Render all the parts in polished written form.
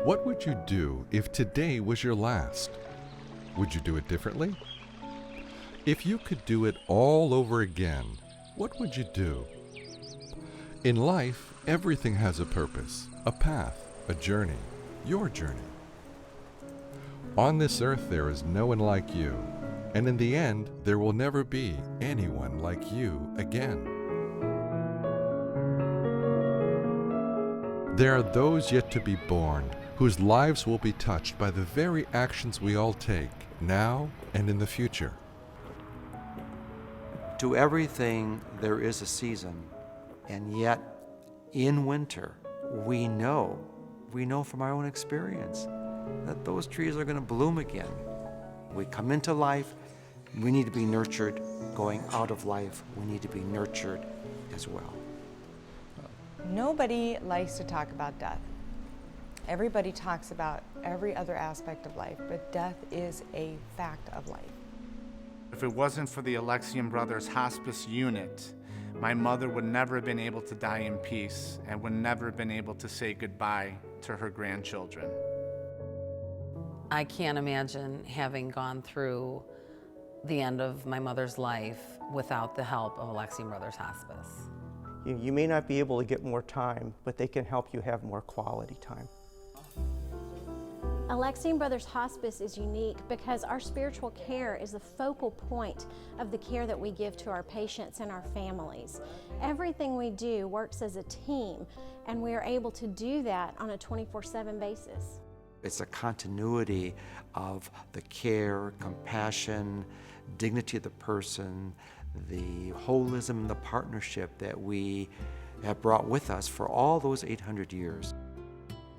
What would you do if today was your last? Would you do it differently? If you could do it all over again, what would you do? In life, everything has a purpose, a path, a journey, your journey. On this earth there is no one like you, and in the end there will never be anyone like you again. There are those yet to be born whose lives will be touched by the very actions we all take now and in the future. To everything there is a season, and yet in winter we know from our own experience that those trees are going to bloom again. We come into life, we need to be nurtured. Going out of life, we need to be nurtured as well. Nobody likes to talk about death. Everybody talks about every other aspect of life, but death is a fact of life. If it wasn't for the Alexian Brothers Hospice unit, my mother would never have been able to die in peace and would never have been able to say goodbye to her grandchildren. I can't imagine having gone through the end of my mother's life without the help of Alexian Brothers Hospice. You may not be able to get more time, but they can help you have more quality time. Alexian Brothers Hospice is unique because our spiritual care is the focal point of the care that we give to our patients and our families. Everything we do works as a team, and we are able to do that on a 24/7 basis. It's a continuity of the care, compassion, dignity of the person, the holism and the partnership that we have brought with us for all those 800 years.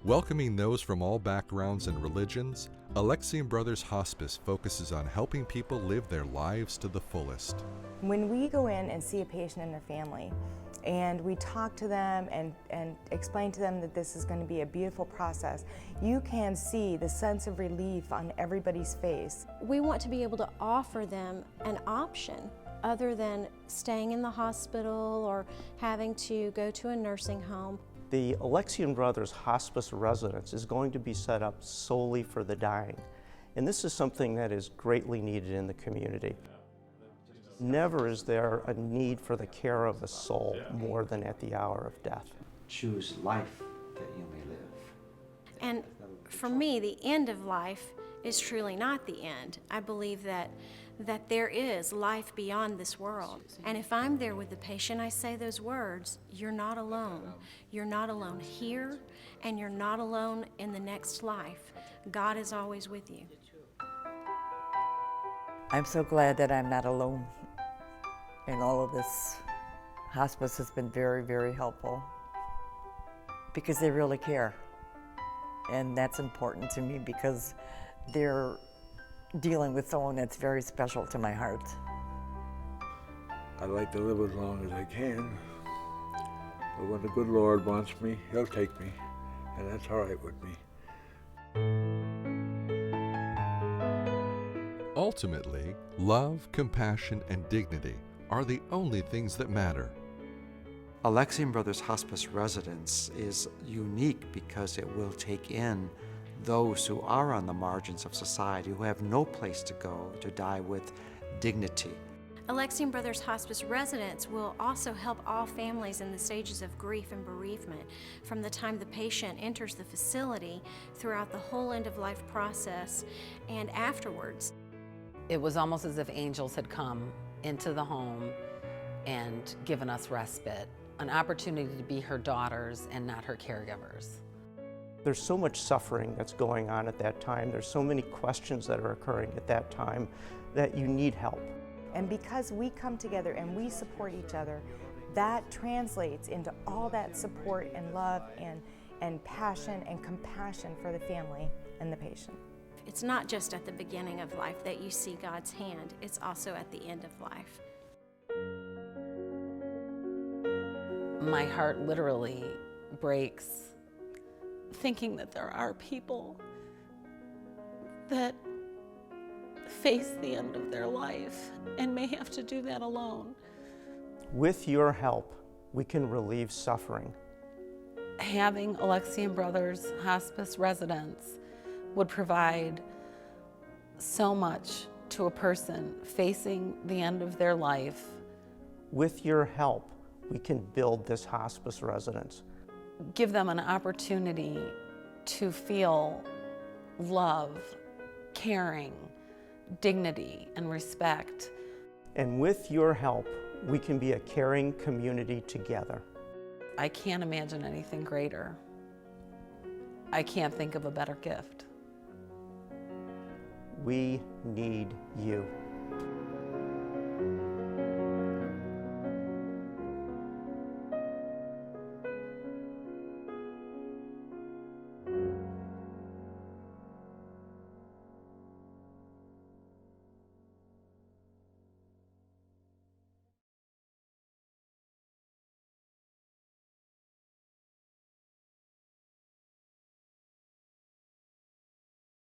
Welcoming those from all backgrounds and religions, Alexian Brothers Hospice focuses on helping people live their lives to the fullest. When we go in and see a patient and their family, and we talk to them and explain to them that this is going to be a beautiful process, you can see the sense of relief on everybody's face. We want to be able to offer them an option other than staying in the hospital or having to go to a nursing home. The Alexian Brothers Hospice Residence is going to be set up solely for the dying, and this is something that is greatly needed in the community. Never is there a need for the care of a soul more than at the hour of death. Choose life that you may live. And for me, the end of life is truly not the end. I believe that there is life beyond this world. And if I'm there with the patient, I say those words, you're not alone. You're not alone here, and you're not alone in the next life. God is always with you. I'm so glad that I'm not alone in all of this. Hospice has been very, very helpful because they really care. And that's important to me because they're dealing with someone that's very special to my heart. I'd like to live as long as I can, but when the good Lord wants me, He'll take me, and that's all right with me. Ultimately, love, compassion, and dignity are the only things that matter. Alexian Brothers Hospice Residence is unique because it will take in those who are on the margins of society, who have no place to go to die with dignity. Alexian Brothers Hospice Residence will also help all families in the stages of grief and bereavement, from the time the patient enters the facility throughout the whole end-of-life process and afterwards. It was almost as if angels had come into the home and given us respite, an opportunity to be her daughters and not her caregivers. There's so much suffering that's going on at that time. There's so many questions that are occurring at that time that you need help. And because we come together and we support each other, that translates into all that support and love and passion and compassion for the family and the patient. It's not just at the beginning of life that you see God's hand, it's also at the end of life. My heart literally breaks thinking that there are people that face the end of their life and may have to do that alone. With your help, we can relieve suffering. Having Alexian Brothers Hospice residents would provide so much to a person facing the end of their life. With your help, we can build this hospice residence. Give them an opportunity to feel love, caring, dignity, and respect. And with your help, we can be a caring community together. I can't imagine anything greater. I can't think of a better gift. We need you.